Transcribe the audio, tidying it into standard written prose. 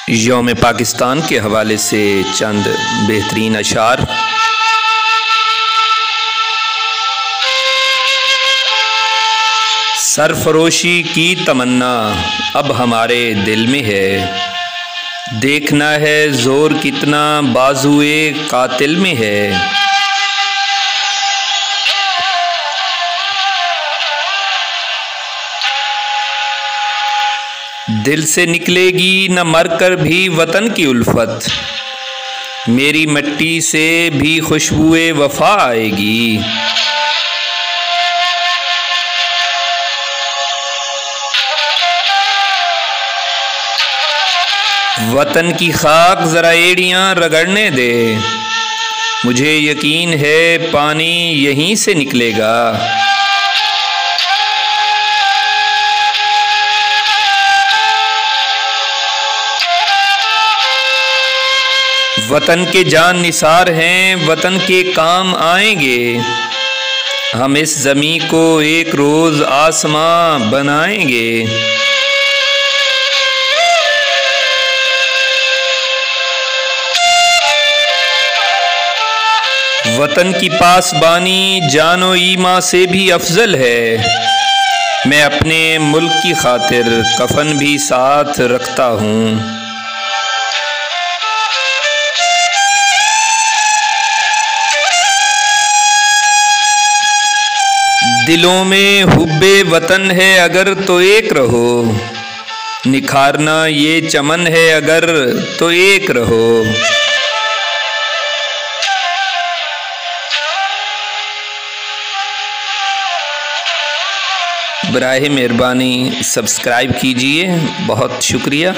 यौम पाकिस्तान के हवाले से चंद बेहतरीन अशार। सरफरोशी की तमन्ना अब हमारे दिल में है, देखना है ज़ोर कितना बाजुए कातिल में है। दिल से निकलेगी न मरकर भी वतन की उल्फत, मेरी मिट्टी से भी खुशबुए वफा आएगी। वतन की खाक ज़रा एड़ियाँ रगड़ने दे, मुझे यकीन है पानी यहीं से निकलेगा। वतन के जान निसार हैं, वतन के काम आएंगे, हम इस ज़मीं को एक रोज़ आसमां बनाएंगे। वतन की पासबानी जानो ईमा से भी अफजल है, मैं अपने मुल्क की खातिर कफन भी साथ रखता हूँ। दिलों में हुब्बे वतन है अगर तो एक रहो, निखारना ये चमन है अगर तो एक रहो। बराए मेहरबानी सब्सक्राइब कीजिए, बहुत शुक्रिया।